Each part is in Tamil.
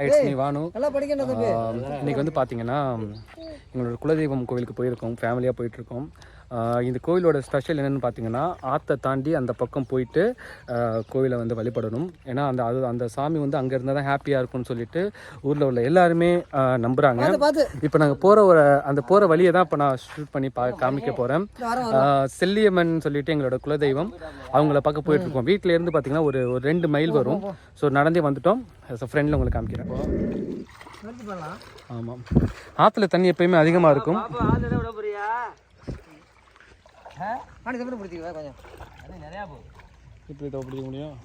It's me வானு. இன்றைக்கி வந்து பார்த்தீங்கன்னா எங்களோட குலதெய்வம் கோவிலுக்கு போயிருக்கோம், ஃபேமிலியாக போயிட்டுருக்கோம். இந்த கோவிலோட ஸ்பெஷல் என்னென்னு பார்த்தீங்கன்னா, ஆற்றை தாண்டி அந்த பக்கம் போயிட்டு கோவிலை வந்து வழிபடணும். ஏன்னா அந்த சாமி வந்து அங்கே இருந்தால் தான் ஹாப்பியாக இருக்கும்னு சொல்லிட்டு ஊரில் உள்ள எல்லாருமே நம்புகிறாங்க. இப்போ நாங்கள் போகிற வழியை தான் இப்போ நான் ஷூட் பண்ணி காமிக்க போகிறேன். செல்லியம்மன் சொல்லிட்டு எங்களோட குலதெய்வம், அவங்கள பார்க்க போயிட்டுருக்கோம். வீட்டிலேருந்து பார்த்தீங்கன்னா ஒரு 2 மைல் வரும். ஸோ நடந்தே வந்துட்டோம். ஃப்ரெண்டில் உங்களுக்கு காமிக்கிறேன். ஆமாம், ஆற்றுல தண்ணி எப்பயுமே அதிகமாக இருக்கும். இப்படி தான் பிடிக்க முடியும்.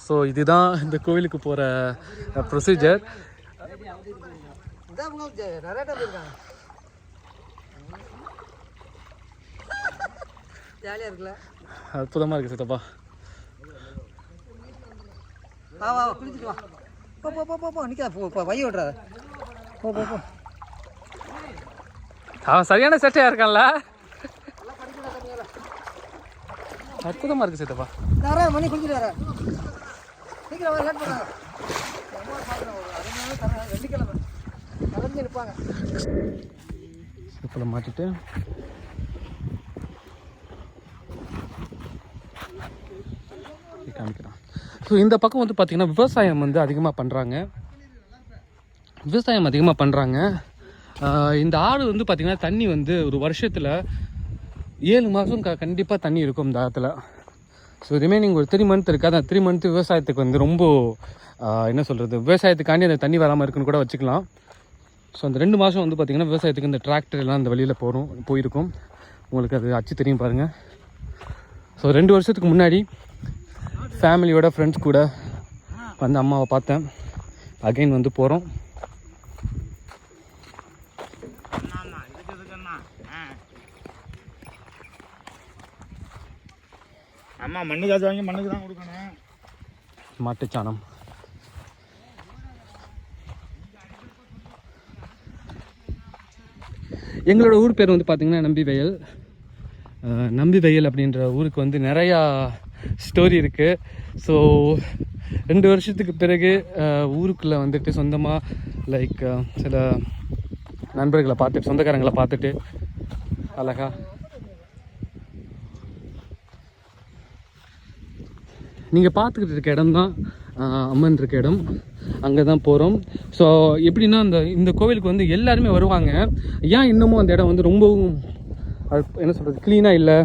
ஸோ இதுதான் இந்த கோவிலுக்கு போகிற ப்ரொசீஜர். ஜாலியாக இருக்குல்ல, அற்புதமாக இருக்குது சித்தப்பா. குளிச்சுட்டு வா, போ நிற்காத, வை விட்றாத, போ. அவன் சரியான செட்டையாக இருக்கான்ல, அற்புதமாக இருக்குது சித்தப்பா. வர மணி குளிச்சுட்டு வர, சீக்கிரம் வர, லேட் பண்ணாங்க. வெள்ளிக்கிழமை கலந்து இருப்பாங்க. இப்போ மாட்டிட்டு காமிக்கிறான். ஸோ இந்த பக்கம் வந்து பார்த்திங்கன்னா விவசாயம் வந்து அதிகமாக பண்ணுறாங்க. இந்த ஆறு வந்து பார்த்திங்கன்னா தண்ணி வந்து ஒரு வருஷத்தில் 7 மாதம் கண்டிப்பாக தண்ணி இருக்கும் இந்த ஆற்றுல. ஸோ ரிமைனிங் ஒரு 3 மந்த் இருக்குது. அந்த 3 மந்த் விவசாயத்துக்கு வந்து ரொம்ப என்ன சொல்கிறது, விவசாயத்துக்காண்டி அந்த தண்ணி வராமல் இருக்குன்னு கூட வச்சுக்கலாம். ஸோ அந்த 2 மாதம் வந்து பார்த்திங்கன்னா விவசாயத்துக்கு இந்த டிராக்டர் எல்லாம் அந்த வழியில் போயிருக்கும். உங்களுக்கு அது அச்சு தெரியும் பாருங்கள். ஸோ 2 வருஷத்துக்கு முன்னாடி ஃபேமிலியோட ஃப்ரெண்ட்ஸ் கூட வந்து அம்மாவை பார்த்தேன். அகைன் வந்து போகிறோம். அம்மா மண்ணு காசு வாங்கி மண்ணுக்கு தான் கொடுக்கணும். மாட்டுச்சாணம். எங்களோட ஊர் பேர் வந்து பார்த்திங்கன்னா நம்பிவயல் அப்படின்ற ஊருக்கு வந்து நிறையா ஸ்டோரி இருக்குது. ஸோ 2 வருஷத்துக்கு பிறகு ஊருக்குள்ளே வந்துட்டு சொந்தமாக லைக் சில நண்பர்களை பார்த்துட்டு, சொந்தக்காரங்களை பார்த்துட்டு அழகா நீங்கள் பார்த்துக்கிட்டு இருக்க இடம் தான் அம்மன் இருக்க இடம். அங்கே தான் போகிறோம். ஸோ எப்படின்னா இந்த கோவிலுக்கு வந்து எல்லாருமே வருவாங்க. ஏன் இன்னமும் அந்த இடம் வந்து ரொம்பவும் என்ன சொல்கிறது, க்ளீனாக இல்லை,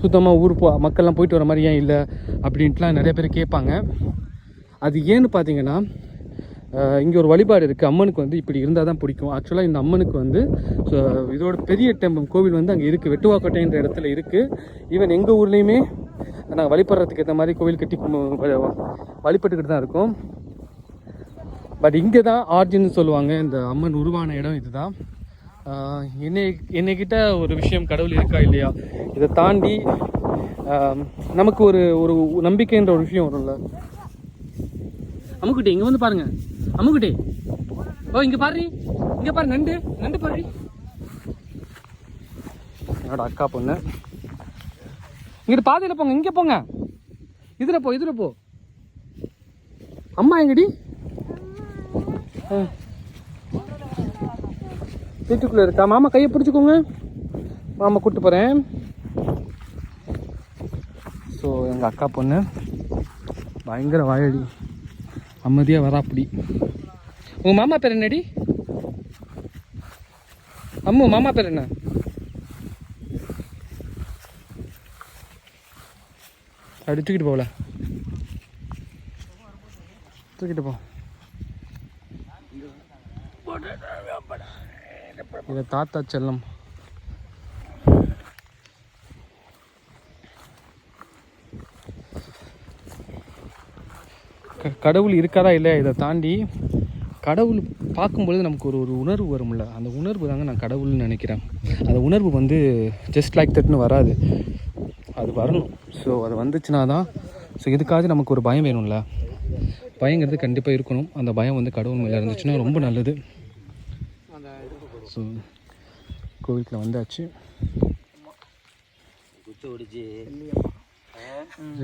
சுத்தமாக ஊர் மக்கள்லாம் போயிட்டு வர மாதிரி ஏன் இல்லை அப்படின்ட்டுலாம் நிறைய பேர் கேட்பாங்க. அது ஏன்னு பார்த்தீங்கன்னா, இங்கே ஒரு வழிபாடு இருக்குது. அம்மனுக்கு வந்து இப்படி இருந்தால் தான் பிடிக்கும். ஆக்சுவலாக இந்த அம்மனுக்கு வந்து இதோட பெரிய கோவில் வந்து அங்கே இருக்குது, வெட்டுவாக்கோட்டைன்ற இடத்துல இருக்குது. ஈவன் எங்கள் ஊர்லேயுமே நாங்கள் வழிபடுறதுக்கு ஏற்ற மாதிரி கோவில் கட்டி வழிபட்டுக்கிட்டு தான் இருக்கோம். பட் இங்கே தான் ஆர்ஜின்னு சொல்லுவாங்க. இந்த அம்மன் உருவான இடம் இதுதான். என்னைக்கிட்ட ஒரு விஷயம், கடவுள் இருக்கா இல்லையா, இதை தாண்டி நமக்கு ஒரு நம்பிக்கைன்ற ஒரு விஷயம் வரும்ல. அம்முக்குட்டி இங்கே வந்து பாருங்க, அம்முக்குட்டி இங்கே பாரு, நண்டு பாரு. என்னோட அக்கா பொண்ணு. இங்கிட்ட பாதையில் போங்க, இங்கே போங்க, இதில் போ. அம்மா எங்கடி? வீட்டுக்குள்ளே இருக்கா? மாமா கையை பிடிச்சிக்கோங்க, மாமா கூப்பிட்டு போகிறேன். ஸோ எங்கள் அக்கா பொண்ணு பயங்கர வாயடி, அமைதியாக வராப்படி. உங்கள் மாமா பேர் என்னடி? அம்மு, மாமா பேர் என்ன? அப்படி தூக்கிட்டு போகல, தூக்கிட்டு போ. இதை தாத்தா செல்லம். கடவுள் இருக்காரா இல்லையா, இதை தாண்டி கடவுள் பார்க்கும்பொழுது நமக்கு ஒரு உணர்வு வரும்ல, அந்த உணர்வு தாங்க நான் கடவுள்னு நினைக்கிறேன். அந்த உணர்வு வந்து ஜஸ்ட் லைக் தட்னு வராது, அது வரணும். ஸோ அது வந்துச்சுன்னா தான். ஸோ இதுக்காக நமக்கு ஒரு பயம் வேணும்ல, பயங்கிறது கண்டிப்பாக இருக்கணும். அந்த பயம் வந்து கடவுள் மேலே இருந்துச்சுன்னா ரொம்ப நல்லது. ஸோ கோவிலுக்குள்ள வந்தாச்சு.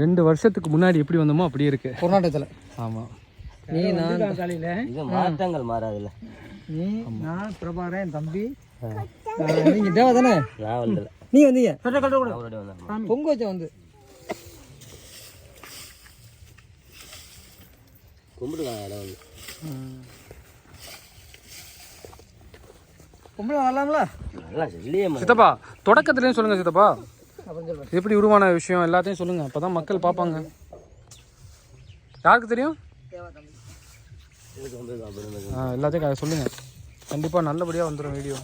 2 வருஷத்துக்கு முன்னாடி எப்படி வந்தோமோ அப்படியே இருக்கு கொரோனாட்டத்தில். ஆமாம். நீ நான் காலையில் இது மாற்றங்கள் மாறாதுல்ல. நீ நான் பிரபாகரன் என் தம்பி நீங்கள் தேவா தானே? நான் வரல. நீ வந்தீங்க அவரோட வந்தேன். பொங்க வச்ச வந்து கும்பிடுவாங்க இடம் வந்து. பொம்பளை வரலாம்ல? நல்லா சொல்லியே சித்தப்பா தொடக்கத்துலேயும் சொல்லுங்கள் சித்தப்பா, அப்படின்னு சொல்லுவேன். எப்படி உருவான விஷயம் எல்லாத்தையும் சொல்லுங்கள், அப்போ தான் மக்கள் பார்ப்பாங்க. யாருக்கு தெரியும்? எல்லாத்தையும் சொல்லுங்கள், கண்டிப்பாக நல்லபடியாக வந்துடும் வீடியோ.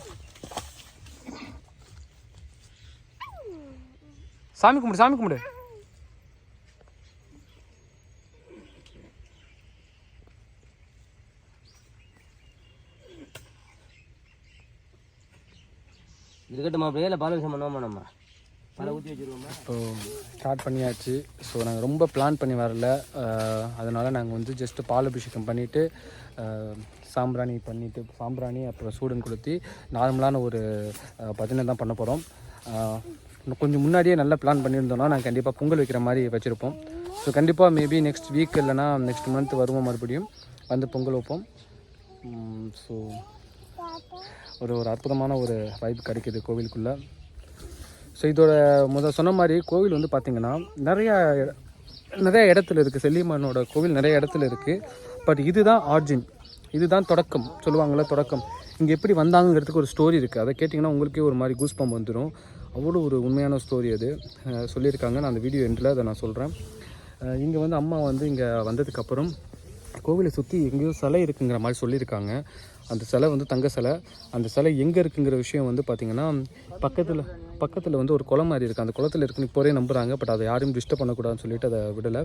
சாமி கும்பிடு, சாமி கும்பிடு. இருக்கட்டும் அப்படியே இல்லை பால விஷயம் பண்ணுவோமா நம்ம பல ஊற்றி வச்சுருவோமா. இப்போ ஸ்டார்ட் பண்ணியாச்சு. ஸோ நாங்கள் ரொம்ப பிளான் பண்ணி வரல, அதனால் நாங்கள் வந்து ஜஸ்ட்டு பால் அபிஷேகம் பண்ணிவிட்டு சாம்பிராணி அப்புறம் சூடன் கொளுத்தி நார்மலான ஒரு பஜனை தான் பண்ண போகிறோம். கொஞ்சம் முன்னாடியே நல்லா பிளான் பண்ணியிருந்தோம்னா நாங்கள் கண்டிப்பாக பொங்கல் வைக்கிற மாதிரி வச்சுருப்போம். ஸோ கண்டிப்பாக மேபி நெக்ஸ்ட் வீக் இல்லைனா நெக்ஸ்ட் மந்த் வருவோம், மறுபடியும் வந்து பொங்கல் வைப்போம். ஸோ ஒரு அற்புதமான ஒரு வைப் கிடைக்கிது கோவிலுக்குள்ளே. ஸோ இதோட சொன்ன மாதிரி கோவில் வந்து பார்த்திங்கன்னா நிறைய இடத்துல இருக்குது. செல்லியம்மனோட கோவில் நிறைய இடத்துல இருக்குது. பட் இதுதான் ஆர்ஜின், இதுதான் தொடக்கம் சொல்லுவாங்கள்ல, தொடக்கம். இங்கே எப்படி வந்தாங்கிறதுக்கு ஒரு ஸ்டோரி இருக்குது. அதை கேட்டிங்கன்னா உங்களுக்கே ஒரு மாதிரி கூஸ் பம்ப் வந்துடும். அவ்வளோ ஒரு உண்மையான ஸ்டோரி அது சொல்லியிருக்காங்க. நான் அந்த வீடியோ எண்டில் அதை நான் சொல்கிறேன். இங்கே வந்து அம்மா வந்து இங்கே வந்ததுக்கப்புறம் கோவிலை சுற்றி எங்கேயோ சிலை இருக்குங்கிற மாதிரி சொல்லியிருக்காங்க. அந்த சிலை வந்து தங்க சிலை. அந்த சிலை எங்கே இருக்குங்கிற விஷயம் வந்து பார்த்திங்கன்னா பக்கத்தில் வந்து ஒரு குளம் மாதிரி இருக்குது. அந்த குளத்தில் இருக்குன்னு இப்போரே நம்புகிறாங்க. பட் அதை யாரும் டிஸ்டர்ப் பண்ணக்கூடாதுன்னு சொல்லிட்டு அதை விடலை.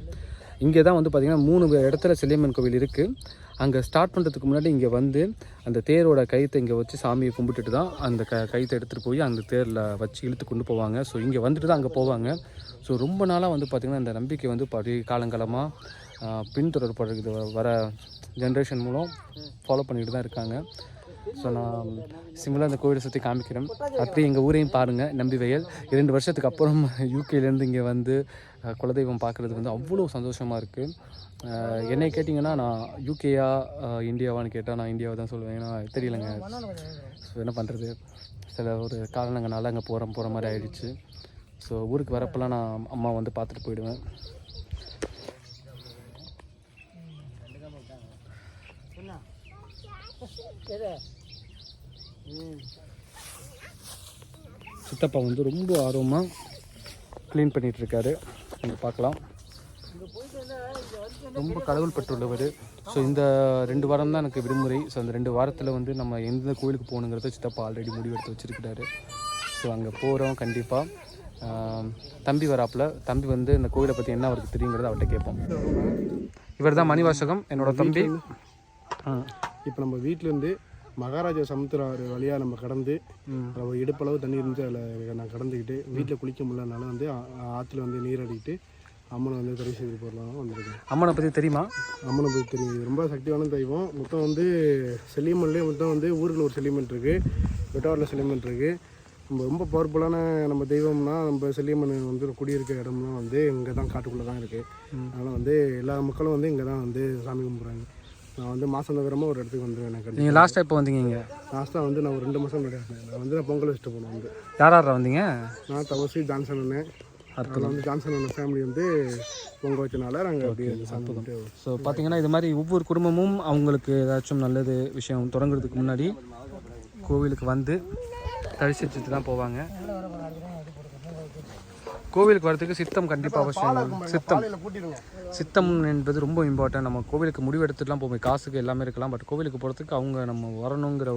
இங்கே தான் வந்து பார்த்திங்கன்னா 3 இடத்துல செல்லியம்மன் கோவில் இருக்குது. அங்கே ஸ்டார்ட் பண்ணுறதுக்கு முன்னாடி இங்கே வந்து அந்த தேரோட கயிற்றை இங்கே வச்சு சாமியை கும்பிட்டுட்டு தான் அந்த கயிற்றை எடுத்துகிட்டு போய் அந்த தேரில் வச்சு இழுத்து கொண்டு போவாங்க. ஸோ இங்கே வந்துட்டு தான் அங்கே போவாங்க. ஸோ ரொம்ப நாளாக வந்து பார்த்திங்கன்னா இந்த நம்பிக்கை வந்து காலங்காலமாக பின்தொடர்படுறது வர ஜென்ரேஷன் மூலம் ஃபாலோ பண்ணிட்டு தான் இருக்காங்க. ஸோ நான் சிம்பிளாக அந்த கோவிலை சுற்றி காமிக்கிறேன். அப்படியே எங்கள் ஊரையும் பாருங்கள், நம்பி வயல். 2 வருஷத்துக்கு அப்புறம் யூகேலேருந்து இங்கே வந்து குலதெய்வம் பார்க்குறது வந்து அவ்வளோ சந்தோஷமாக இருக்குது. என்னை கேட்டிங்கன்னா நான் யூகேயா இந்தியாவான்னு கேட்டால் நான் இந்தியாவை தான் சொல்லுவேன். ஏன்னா தெரியலைங்க. ஸோ என்ன பண்ணுறது, சில ஒரு காரணங்களால் அங்கே போகிற மாதிரி ஆயிடுச்சு. ஸோ ஊருக்கு வரப்பெல்லாம் நான் அம்மா வந்து பார்த்துட்டு போயிடுவேன். சித்தப்பா வந்து ரொம்ப ஆர்வமாக க்ளீன் பண்ணிகிட்ருக்காரு. நீங்கள் பார்க்கலாம், ரொம்ப கடவுள் பெற்றுள்ளவர். ஸோ இந்த 2 வாரம் தான் எனக்கு விடுமுறை. ஸோ அந்த 2 வாரத்தில் வந்து நம்ம எந்த கோவிலுக்கு போகணுங்கிறத சித்தப்பா ஆல்ரெடி முடிவெடுத்து வச்சுருக்கிறாரு. ஸோ அங்கே போகிறோம் கண்டிப்பாக. தம்பி வராப்பில், தம்பி வந்து இந்த கோவிலை பற்றி என்ன அவருக்கு தெரியுங்கிறத அவர்கிட்ட கேட்போம். இவர் தான் மணிவாசகம், என்னோட தம்பி. இப்போ நம்ம வீட்டிலேருந்து மகாராஜா சமுத்திரம் வழியாக நம்ம கடந்து ஒரு இடுப்பளவு தண்ணி இருந்துச்சு. அதில் நான் கடந்துக்கிட்டு வீட்டில் குளிக்க முடியலனால வந்து ஆற்றுல வந்து நீர் அடிக்கிட்டு அம்மனை வந்து தரிசி செய்து போடலாம் வந்திருக்கேன். அம்மனை பற்றி தெரியுமா? அம்மனை பற்றி தெரியும். இது ரொம்ப சக்தியான தெய்வம். மொத்தம் வந்து செல்லியம்மன்லேயே மொத்தம் வந்து ஊரில் ஒரு செல்லியம்மன் இருக்குது, வெட்டாவரில் செல்லியம்மன் இருக்குது. நம்ம ரொம்ப பவர்ஃபுல்லான நம்ம தெய்வம்னா நம்ம செல்லியம்மன் வந்து குடியிருக்கிற இடம்லாம் வந்து இங்கே தான் காட்டுக்குள்ளே தான் இருக்குது. அதனால் வந்து எல்லா மக்களும் வந்து இங்கே தான் வந்து சாமி கும்பிட்றாங்க. நான் வந்து மாதம் தவிரமாக ஒரு இடத்துக்கு வந்துடுவேன். எனக்கு நீங்கள் லாஸ்ட்டாக எப்போ வந்தீங்க? இங்கே லாஸ்ட்டாக வந்து நான் ஒரு 2 மாதம் முன்னாடி நான் வந்து பொங்கல் வச்சுட்டு போனேன். வந்து யார் வந்தீங்க? நான் தவசி ஜான்சன் அண்ணன். அதில் வந்து ஜான்சன் அண்ணன் ஃபேமிலி வந்து பொங்கல் வச்சனால நாங்கள் அப்படியே சாப்பிட்டு. ஸோ பார்த்தீங்கன்னா இது மாதிரி ஒவ்வொரு குடும்பமும் அவங்களுக்கு ஏதாச்சும் நல்லது விஷயம் தொடங்குறதுக்கு முன்னாடி கோவிலுக்கு வந்து தரிசிச்சுட்டு தான் போவாங்க. கோவிலுக்கு வரதுக்கு சித்தம் கண்டிப்பாக அவசியம். சித்தம் என்பது ரொம்ப இம்பார்ட்டன்ட். நம்ம கோவிலுக்கு முடிவெடுத்துட்டுலாம் போவோம், காசுக்கு எல்லாமே இருக்கலாம். பட் கோவிலுக்கு போகிறதுக்கு அவங்க நம்ம வரணுங்கிற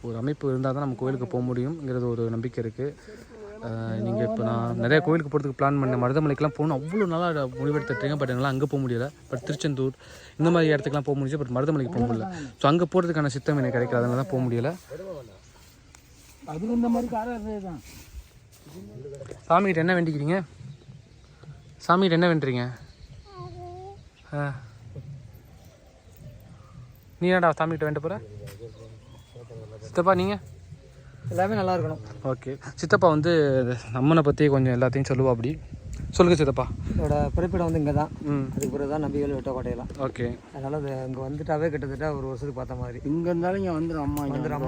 ஒரு அமைப்பு இருந்தால் தான் நம்ம கோவிலுக்கு போக முடியுங்கிறது ஒரு நம்பிக்கை இருக்குது. நீங்கள் இப்போ நான் நிறையா கோவிலுக்கு போகிறதுக்கு பிளான் பண்ணேன். மருதமலைக்கெலாம் போகணும் அவ்வளோ நல்லா முடிவெடுத்துட்டீங்க. பட் என்னால் அங்கே போக முடியல. பட் திருச்செந்தூர் இந்த மாதிரி இடத்துக்குலாம் போக முடிஞ்சு, பட் மருதமலைக்கு போக முடியல. ஸோ அங்கே போகிறதுக்கான சித்தம் எனக்கு கிடைக்கல, அதனால தான் போக முடியலை. அது இந்த மாதிரி காரம் தான். சாமிகிட்ட என்ன வேண்டிக்கிறீங்க? சாமிகிட்ட என்ன வேண்டுறீங்க? நீ என்னடா சாமிகிட்ட வேண்ட போகிற? சித்தப்பா நீங்கள் எல்லாமே நல்லா இருக்கணும். ஓகே, சித்தப்பா வந்து அம்மனை பற்றி கொஞ்சம் எல்லாத்தையும் சொல்லுவா. அப்படி சொல்லுங்கள் சித்தப்பா. இதோட பிறப்பிடம் வந்து இங்கே தான். அதுக்கு பிறகு தான் நம்பிகள் வெட்டக்கோட்டையெல்லாம். ஓகே, அதனால் அது இங்கே வந்துட்டாவே கிட்டத்தட்ட ஒரு வருஷத்துக்கு பார்த்த மாதிரி. இங்கே இருந்தாலும் இங்கே வந்துடும் அம்மா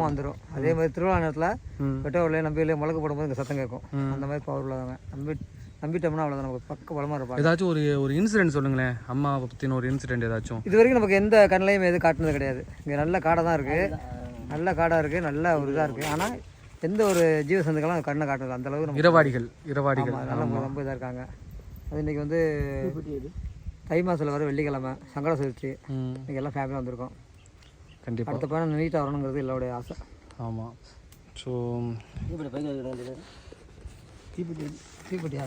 வந்துடும். அதே மாதிரி திருவிழா நேரத்தில் வெட்டக்கோட்டையிலே நம்பிகளே முழக்கு போடும்போது இங்கே சத்தம் கேட்கும். அந்த மாதிரி பவர் உள்ளவங்க நம்பிட்டோம்னா அவ்வளோதான், நமக்கு பக்க பலமாக இருப்பாங்க. ஏதாச்சும் ஒரு இன்சிடென்ட் சொல்லுங்களேன், அம்மா பற்றின ஒரு இன்சிடென்ட் ஏதாச்சும். இது வரைக்கும் நமக்கு எந்த கண்ணிலையும் எதுவும் காட்டுனது கிடையாது. இங்கே நல்ல காடை தான் இருக்குது, நல்ல காடாக இருக்குது, நல்ல ஒரு இதாக இருக்குது. ஆனால் எந்த ஒரு ஜீவசந்துக்கெல்லாம் கண்ணை காட்டுறது அந்தளவுக்கு நம்ம இரவாடிகள் நல்ல ரொம்ப இதாக இருக்காங்க. அது இன்றைக்கி வந்து தை மாதத்தில் வர வெள்ளிக்கிழமை சங்கட சதுர்த்தி, இன்றைக்கி எல்லாம் ஃபேமிலியாக வந்திருக்கோம். கண்டிப்பாக அடுத்த பயணம் நீட்டாக வரணுங்கிறது எல்லோருடைய ஆசை. ஆமாம். ஸோ தீப்பெட்டியா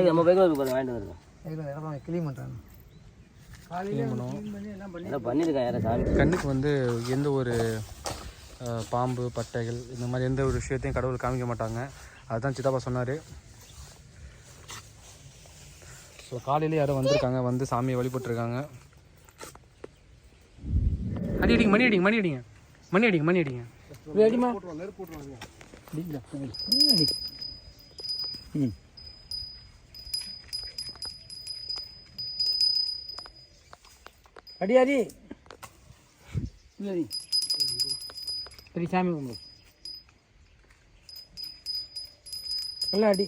நம்ம பைக்கில் வாங்கிட்டு வந்துருக்கோம். இடம் க்ளீன் பண்ணுறாங்க. எல்லாம் பண்ணியிருக்கேன் யாரை சாமி. கண்ணுக்கு வந்து எந்த ஒரு பாம்பு பட்டைகள் இந்த மாதிரி எந்த ஒரு விஷயத்தையும் கடவுள் காமிக்க மாட்டாங்க. அதுதான் சித்தப்பா சொன்னார். ஸோ காலையிலே யாரும் வந்திருக்காங்க, வந்து சாமியை வழிபட்டுருக்காங்க. அடிங்க மணி அடிங்க மணி அடிங்க மணி அடிங்க மணி அடிங்க அடிமா அடி அடி இல்லை சரி சாமி கும்பிடு நல்லா அடி.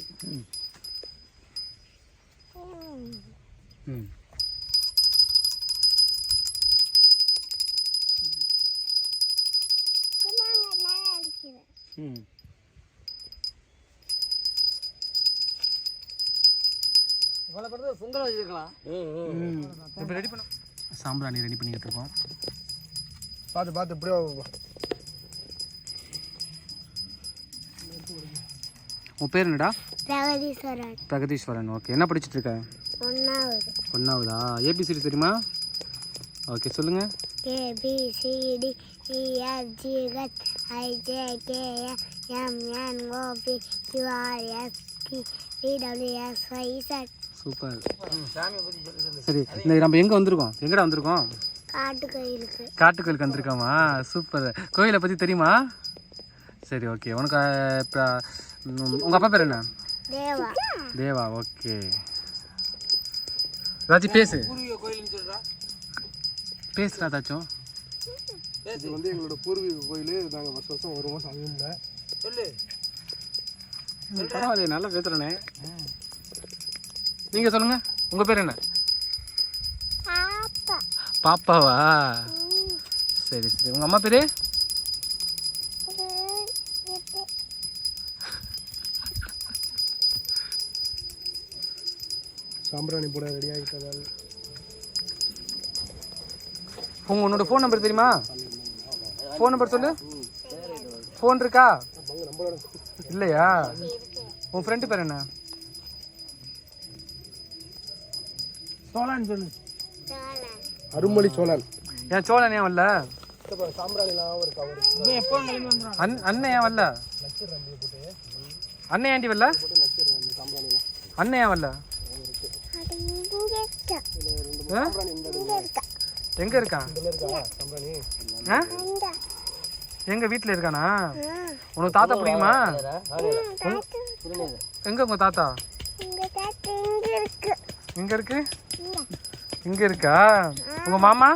இவ்வளோ படத்தில் பொங்கல் வச்சுருக்கலாம். இப்போ ரெடி பண்ண சாம்பிராணி ரெடி பண்ணிக்கிட்டு இருக்கோம். பார்த்து இப்படியே உன் பேர் என்னடா? பிரகதீஸ்வரன். பிரகதீஸ்வரன். ஓகே, என்ன படிச்சுட்டு இருக்க? 1வது. 1வதா? ஏபிசிடி தெரியுமா? ஓகே சொல்லுங்க. ABCD EFG HIJKL MNOP QRST PWXYZ. Super. சரி, இந்த நம்ம எங்கே வந்திருக்கோம்? எங்கடா வந்திருக்கோம்? காட்டுக்கோயிலுக்கு. காட்டுக்கோயிலுக்கு வந்திருக்கோமா? சூப்பர். கோயிலை பற்றி தெரியுமா? சரி, ஓகே. உனக்கு இப்போ உங்கள் அப்பா பேர் என்ன? தேவா. தேவா. ஓகே, ஏதாச்சும் பேசுறா ஏதாச்சும். இது வந்து எங்களோட பூர்வீக கோயில். நாங்கள் வருஷம் வருவோம் சாமி கும்பிட. சொல்லு. பரவாயில்ல, நல்லா பேசுகிறேனே. நீங்கள் சொல்லுங்கள், உங்கள் பேர் என்ன? பாப்பா. பாப்பாவா? சரி சரி. உங்கள் அம்மா பேர்? சாம்பிராணி போட ரெடி ஆகிட்டதால். உன்னோட ஃபோன் நம்பர் தெரியுமா? ஃபோன் நம்பர் சொல்லு. ஃபோன் இருக்கா? இல்லையா? உன் ஃப்ரெண்டு பேர் என்ன? சோழன் சொல்லு. அருள்மொழி சோழன். ஏன் சோழன் ஏன் வரல? சாம்பிராணிலாம் ஒரு கவர். எப்போ கிளம்பி வந்துடும்? அண்ணன் ஏன் வரல? அண்ணன் ஏன்டி வரல? அண்ணன் ஏன் வரல? எங்க இருக்கான்? எங்க வீட்டுல இருக்கானா? உனக்கு தாத்தா பிடிக்குமா? எங்க உங்க தாத்தா? எங்க இருக்கு? இங்க இருக்கா? உங்க மாமா?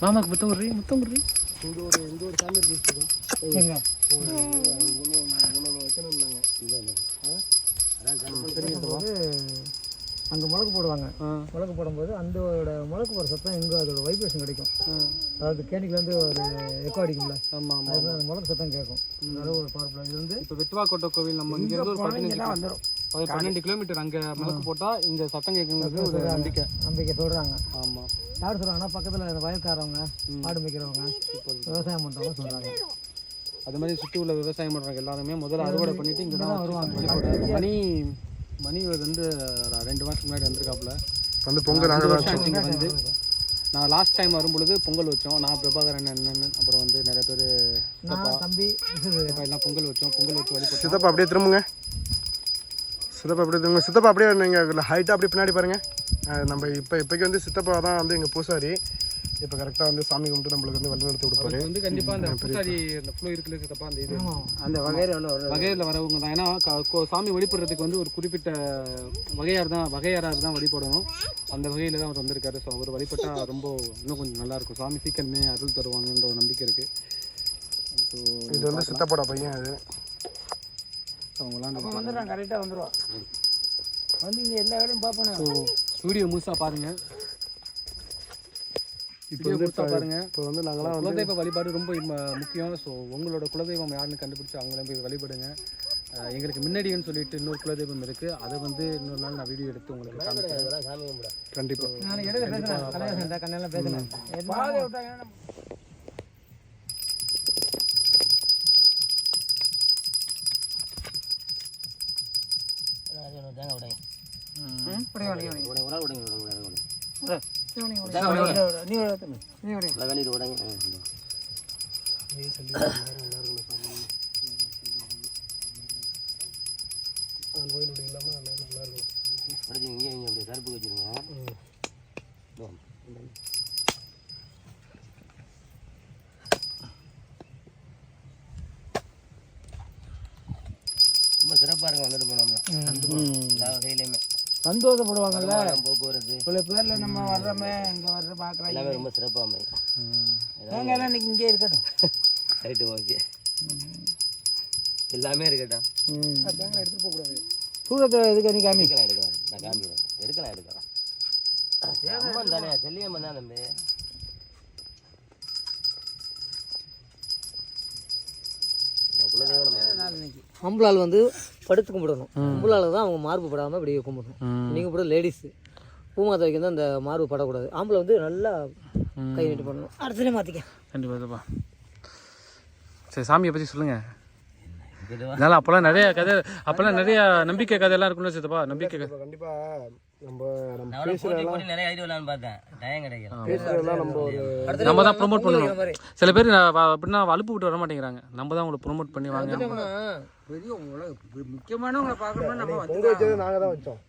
மாமாக்கு முத்தம் குடுறி முத்தம் குடுறி. இந்த ஒரு சாமி இருக்கு. அங்கே முளக்கு போடுவாங்க. முளக்கு போடும்போது அந்த முளக்கு போடுற சத்தம் எங்கே அதோட வைப்ரேஷன் கிடைக்கும். அதாவது கேணிக்குலேருந்து ஒரு எக்கோ அடிக்கும்ல. ஆமாம், அது மாதிரி அந்த முளக்கு சத்தம் கேட்கும். அதனால ஒரு பவர்ஃபுல்லாக இது வந்து இப்போ வெட்டுவாக்கோட்டை கோவில் நம்ம இங்கேருந்து ஒரு 12 கிலோமீட்டர் அங்கே முளக்கு போட்டால் இங்கே சத்தம் கேட்குங்கிறது ஒரு நம்பிக்கை சொல்கிறாங்க. ஆமாம். யார் சொல்கிறாங்கன்னா பக்கத்தில் வயல்காரவங்க, ஆடு மேய்க்கிறவங்க, விவசாயம் பண்ணுறவங்க சொல்கிறாங்க. அது மாதிரி சுற்றி உள்ள விவசாயம் பண்ணுறவங்க எல்லாருமே முதல்ல அறுவடை பண்ணிவிட்டு இங்கே தான் வருவாங்க. மணி வந்து 2 மாதத்துக்கு முன்னாடி வந்திருக்காப்புல. வந்து பொங்கல் இங்கே வந்து நான் லாஸ்ட் டைம் வரும்பொழுது பொங்கல் வச்சோம். நான் பிரபாகரன் அண்ணன் அப்புறம் வந்து நிறைய பேர் தம்பி எல்லாம் பொங்கல் வச்சோம். பொங்கல் வச்சு வழிபட்டு சித்தப்பா அப்படியே திரும்புங்க. சித்தப்பா அப்படியே திரும்புங்க. சித்தப்பா அப்படியே நீங்கள் ஹைட்டாக அப்படியே பின்னாடி பாருங்கள். நம்ம இப்போக்கி வந்து சித்தப்பா தான் வந்து எங்கள் பூசாரி. இப்போ கரெக்டாக வந்து சாமி கும்பிட்டு நம்மளுக்கு வந்து வழி நடத்தி கொடுப்பாரு. வந்து கண்டிப்பாக அந்த பூசாரி அந்த ஃப்ளோ இருக்குல்ல சித்தப்பா, அந்த இது அந்த வகையில் வகையில் வரவங்க தான். ஏன்னா சாமி வழிபடுறதுக்கு வந்து ஒரு குறிப்பிட்ட வகையாராக தான் வழிபடணும். அந்த வகையில் தான் அவர் வந்திருக்காரு. ஸோ அவர் வழிபட்டால் ரொம்ப இன்னும் கொஞ்சம் நல்லாயிருக்கும். சாமி சீக்கிரமே அருள் தருவாங்கன்ற ஒரு நம்பிக்கை இருக்குது. ஸோ இது வந்து சித்தப்பட பையன். அது அவங்களாம் வந்துடுறான், கரெக்டாக வந்துடுவான். வந்து இங்கே எல்லா வேலையும் பார்ப்பேன். ஸோ வீடியோ முழுசாக பாருங்கள். இப்போ வந்து பாருங்க. இப்போ வந்து நாங்களாம் வந்து குலதெய்வ வழிபாடு ரொம்ப முக்கியம். ஸோ உங்களோட குலதெய்வம் யாருன்னு கண்டுபிடிச்சி அவங்கள போய் வழிபடுங்க. எங்களுக்கு முன்னாடின்னு சொல்லிட்டு இன்னொரு குலதெய்வம் இருக்குது. அதை வந்து இன்னொரு நாள் நான் வீடியோ எடுத்து உங்களுக்கு காமிக்கிறேன். சாமி கும்பிட கண்டிப்பாக நான் எடுக்க பேசுகிறேன், கல்யாணம் கண்ணெல்லாம் பேசுகிறேன். பாதை விட்டாங்க. தேங்காய் உடைங்க இப்படி ஒரு ஆள் உடைங்க நீ விடு. கண்டிட்டு உடைங்க. கோயில் இல்லாமல் நல்லா இருக்கும். உடைச்சி இங்கே இங்கே அப்படியே கருப்பு வச்சுருங்க. ரொம்ப சிறப்பாக இருக்கும் வந்துட்டு போனோம்னா எல்லா வகையிலையுமே சந்தோஷப்படுவாங்கல்ல போக்குவரத்து இவ்வளோ பேரில் நம்ம வர்றோமே, இங்கே வர்ற பார்க்குறாங்க. எல்லாமே ரொம்ப சிறப்பாக அமையும். நாங்கள் எல்லாம் இன்னைக்கு இங்கே இருக்கட்டும். ரைட்டு, ஓகே, எல்லாமே இருக்கட்டும். தேங்காய் எடுத்துகிட்டு போகக்கூடாது. சூடத்தை இதுக்கு நீ காமி. எடுக்கலாம் நான் காமிக்கிறேன். எடுக்கலாம் அம்மன் தானே, செல்லியம்மன் தான் தம்பி. ஆம்பளால் வந்து படுத்து கும்பிடணும். ஆம்பளால் தான் அவங்க மார்பு படாமல் இப்படி கும்பிடணும். நீங்கள் கூட லேடிஸு பூமாத்த வைக்க அந்த மார்பு படக்கூடாது. ஆம்பளை வந்து நல்லா கை நீட்டு பண்ணணும். அடுத்த மாற்றிக்க கண்டிப்பாக. சரி, சாமியை பற்றி சொல்லுங்கள். அதனால அப்போல்லாம் நிறைய நம்பிக்கை கதையெல்லாம் இருக்கும்ல சித்தப்பா. நம்பிக்கை கதை கண்டிப்பாக நம்ம நிறைய ஐடியா விடலான்னு பார்த்தேன், டைம் கிடைக்கல. பேசுறதெல்லாம் நம்ம தான் ப்ரொமோட் பண்ணணும். சில பேர் அப்படின்னா அலுப்பு விட்டு வர மாட்டேங்கிறாங்க. நம்ம தான் உங்களை ப்ரொமோட் பண்ணி வாங்க. பெரிய முக்கியமானவங்களை பார்க்கணும்னா நம்ம பொங்க வச்சது நாங்கள் தான் வச்சோம்.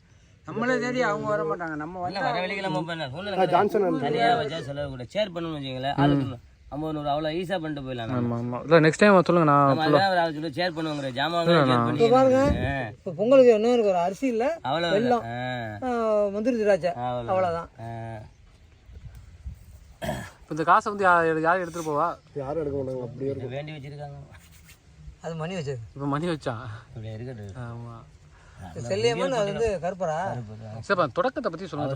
நம்மளே தேடி அவங்க வர மாட்டாங்க. நம்ம வர வெளிக்கு நம்ம ஜான்சன் தனியாக வச்சா செலவு கூட ஷேர் பண்ணணும்னு வச்சுங்களேன். ஆளுக்கு 50 அவ்வளோ ஈஸியாக பண்ணிட்டு போயிடலாம். ஆமாம். இல்லை, நெக்ஸ்ட் டைம் சொல்லுங்கள். நான் ஷேர் பண்ணுவாங்க ஜாமான். இப்போ பொங்கலுக்கு என்ன இருக்கு, ஒரு அரிசி இல்லை, அவ்வளோ வெல்லம், முந்திரி திராட்சை, அவ்வளோதான். இப்போ இந்த காசை வந்து யார் எடுத்துகிட்டு போவா? யாரும் எடுக்க மாட்டாங்க. அப்படியே இருக்கும். வேண்டி வச்சிருக்காங்க. அது மணி வச்சது. இப்போ மணி வச்சா இப்படி இருக்குது. ஆமாம். செல்லியம்மன் அது வந்து கருப்பரா. சரிப்பா, தொடக்கத்தை பற்றி சொல்லுங்க.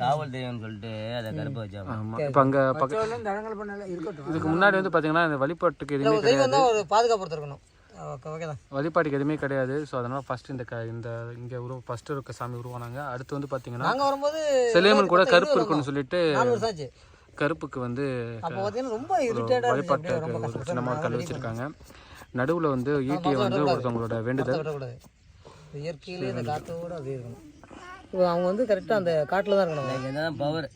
காவல் தெய்வம்னு சொல்லிட்டு அதை கருப்பை வச்சாங்க. ஆமாம். இப்போ அங்கே தடங்கள் பண்ணல இருக்கட்டும். இதுக்கு முன்னாடி வந்து பார்த்தீங்கன்னா இந்த வழிபாட்டுக்கு எதுவுமே தெய்வம் தான் ஒரு பாதுகாப்பு இருக்கணும். ஓகே தான். வழிபாட்டுக்கு எதுவுமே கிடையாது. ஸோ அதனால் ஃபஸ்ட்டு இந்த இங்கே ஃபஸ்ட்டு இருக்க சாமி உருவானாங்க. அடுத்து வந்து பார்த்தீங்கன்னா நாங்கள் வரும்போது செல்லியம்மன் கூட கருப்பு இருக்குன்னு சொல்லிட்டு 4 வருஷம் ஆச்சு. கருப்புக்கு வந்து அப்போ பார்த்தீங்கன்னா ரொம்ப இரிட்டேட்டாக வழிபாட்டுக்கு ஒரு சின்னமாக ஒரு கல் வச்சுருக்காங்க. நடுவில் வந்து ஈட்டியை வந்து ஒருத்தவங்களோட வேண்டுதல். விடக்கூடாது. இயற்கையிலே இந்த காற்றோடு அப்படியே இருக்கணும். இப்போ அவங்க வந்து கரெக்டாக அந்த காட்டில் தான் இருக்கணும். இங்கே தான் பவர்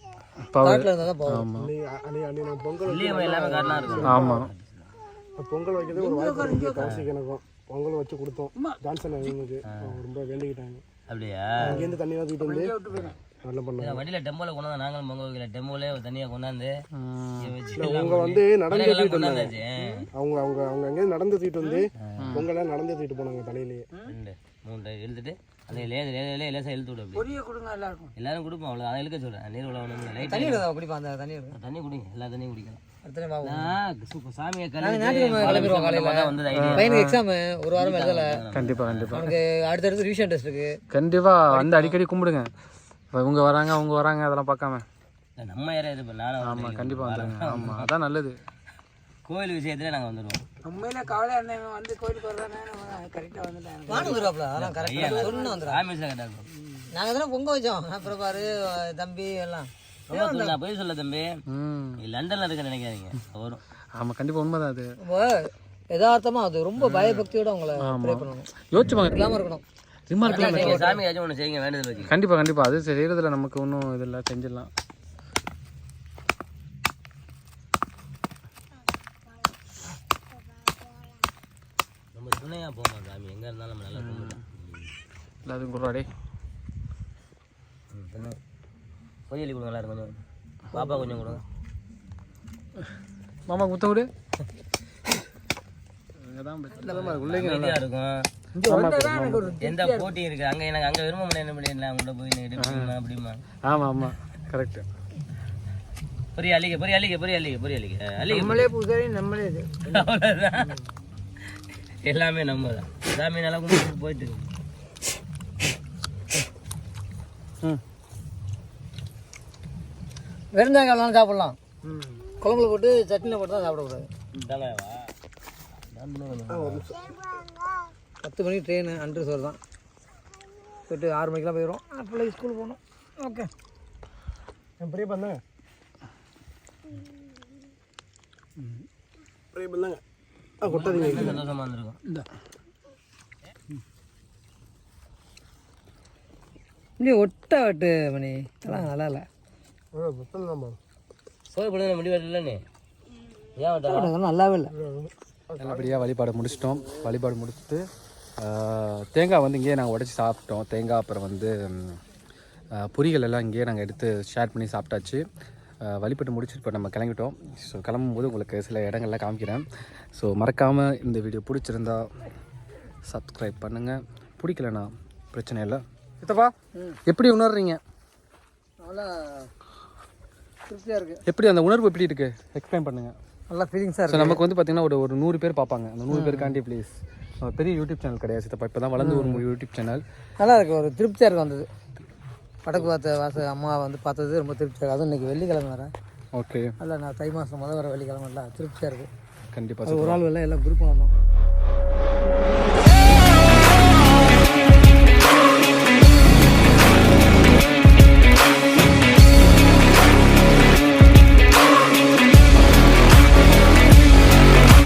காட்டில் இருந்தால் தான் போகும். ஆமாம். அன்னைக்கு பொங்கல் எல்லாமே காட்டலாம் இருக்கும். ஆமாம். பொங்கல் வைக்கிறது ஒரு வாய்ப்பு கௌசிக்கு எனக்கும் பொங்கல் வச்சு கொடுத்தோம். ஜான்சன் அவங்களுக்கு ரொம்ப வேண்டிக்கிட்டாங்க. அப்படியா? அங்கேருந்து தண்ணி ஊற்றிட்டு வந்து நல்லா பண்ணாங்க. வண்டியில் டெம்போவில் கொண்டாந்து நாங்களும் பொங்கல் வைக்கல. டெம்போலே தனியாக கொண்டாந்து அவங்க வந்து நடந்து தூக்கிட்டு வந்தாங்க. அவங்க அவங்க அவங்க அங்கேருந்து நடந்து தூக்கிட்டு வந்து பொங்கலாம் நடந்து தூக்கிட்டு போனாங்க தலையிலேயே. 2 3 இழுத்துட்டு அந்த லேசாக இழுத்து விடு. பொரிய கொடுங்க எல்லாருக்கும். எல்லாரும் கொடுப்போம். அவ்வளோ அதை இழுக்க சொல்கிறேன். நீர் உள்ள லைட் தண்ணி குடிப்பா, அந்த தண்ணி இருக்கும். தண்ணி குடிங்க. எல்லா தண்ணியும் குடிக்கலாம். ஞாயிற்றுக்கிழமை சாமியை கிளம்பிடுவோம் காலையில். பையனுக்கு எக்ஸாம் ஒரு வாரம் எழுதலை. கண்டிப்பாக அவனுக்கு அடுத்தடுத்து ரிவிஷன் டெஸ்ட் இருக்கு. கண்டிப்பாக வந்து அடிக்கடி கும்பிடுங்க. இவங்க வராங்க அவங்க வராங்க அதெல்லாம் பார்க்காம நம்ம யாராவது இப்போ நானும். ஆமாம், கண்டிப்பாக வந்துடுங்க. ஆமாம், அதான் நல்லது. கோயில் விஷயத்துல நாங்கள் வந்துடுவோம். உண்மையில கவலையாக இருந்தேன். வந்து கோயிலுக்கு வர்றானே கரெக்டாக வந்துட்டேன். வாங்க வருவாப்ல, அதெல்லாம் கரெக்டாக சொன்னு வந்துடும். ராமேஸ்வரம் கரெக்டாக இருக்கும். நாங்கள் தானே பொங்க வச்சோம். அப்புறம் பாரு தம்பி எல்லாம் நான் போய் சொல்ல தம்பி, லண்டனில் இருக்க நினைக்காதீங்க வரும். ஆமாம், கண்டிப்பாக உண்மைதான். அது யதார்த்தமாக அது ரொம்ப பயபக்தியோட அவங்கள ப்ரே பண்ணணும். யோசிச்சுப்பாங்க, இல்லாமல் இருக்கணும். சாமி ஏதாச்சும் ஒன்று செய்யுங்க வேண்டுதல் வச்சு. கண்டிப்பாக அது செய்கிறதுல நமக்கு ஒன்றும் இதில் செஞ்சிடலாம். நம்ம துணையாக போவோம் சாமி, எங்கே இருந்தாலும் நம்ம நல்லா கும்பிடலாம். எல்லாத்துக்கும் குருவாடே பொரியலி கொடுங்க எல்லாரும் கொஞ்சம். பாப்பா கொஞ்சம் கொடுங்க. மாமா முத்த விடு. அமைதியா இருக்கும். எந்த போட்டி இருக்கு அங்க எனக்கு அங்க விரும்ப முடியாது. என்ன பண்ணிடல அவங்கள்ட்ட போய் எடுப்பீங்களா அப்படிமா. ஆமாம் ஆமாம் கரெக்டு. பொரிய அள்ளிக்க பொரிய அள்ளிக்க பொரிய அள்ளிக்க பொரிய அள்ளிக்க அள்ளிக்க. நம்மளே பூசாரி நம்மளே இது. அவ்வளோதான். எல்லாமே நம்ம தான். சாமி நல்லா கும்பிட்டு போயிட்டு இருக்கு. வெறுந்தாங்க எவ்வளோ சாப்பிட்லாம். குழம்புல போட்டு சட்னியில் போட்டு தான் சாப்பிடக்கூடாது. இதாங்கவா 10 மணிக்கு ட்ரெயின் அன்று சோறு தான். போய்ட்டு 6 மணிக்கெலாம் போயிடும். பிள்ளைக்கு ஸ்கூல் போகணும். ஓகே என் பெரிய பண்ணாங்க பெரிய பண்ணாங்க கொட்டாதீங்க. சந்தோஷமா இருந்திருக்கும். இப்படி ஒட்ட வெட்டு மணி அதெல்லாம் நல்லா இல்லை. சோறு பண்ண முடிவாடலன்னு ஏன் வட்டா அதெல்லாம் நல்லாவே இல்லை. நல்லபடியாக வழிபாடு முடிச்சிட்டோம். வழிபாடு முடிச்சுட்டு தேங்காய் வந்து இங்கேயே நாங்கள் உடச்சி சாப்பிட்டோம். தேங்காய் அப்புறம் வந்து பொரிகள் எல்லாம் இங்கேயே நாங்கள் எடுத்து ஷேர் பண்ணி சாப்பிட்டாச்சு. வழிபட்டு முடிச்சுட்டு இப்போ நம்ம கிளம்பிட்டோம். ஸோ கிளம்பும்போது உங்களுக்கு சில இடங்கள்லாம் காமிக்கிறேன். ஸோ மறக்காமல் இந்த வீடியோ பிடிச்சிருந்தா சப்ஸ்கிரைப் பண்ணுங்கள். பிடிக்கலண்ணா பிரச்சனை இல்லை. சித்தப்பா எப்படி உணர்றீங்க? நல்லா திருப்தியாக இருக்குது. எப்படி அந்த உணர்வு எப்படி இருக்குது எக்ஸ்பிளைன் பண்ணுங்கள். நல்லா ஃபீலிங்ஸாக ஸோ இருக்குது. நமக்கு வந்து பார்த்திங்கன்னா ஒரு 100 பேர் பார்ப்பாங்க. அந்த 100 பேருக்காண்டி ப்ளீஸ். பெரிய யூடியூப் சேனல் கிடையாது சித்தப்பா. இப்போ தான் வளர்ந்து ஒரு யூடியூப் சேனல். நல்லா இருக்குது. ஒரு திருப்தியாக இருக்குது வந்தது. வடக்கு பார்த்த அம்மா வந்து பார்த்தது ரொம்ப திருப்தியாக இருக்குது. அதுவும் இன்றைக்கி வெள்ளிக்கிழமை வேறு. ஓகே இல்லை நான் தை மாதம் வர வெள்ளிக்கிழமை இல்லை திருப்தியாக இருக்குது. கண்டிப்பாக ஒரு ஆள் இல்லை எல்லாம் குரூப்பாக வந்தோம்.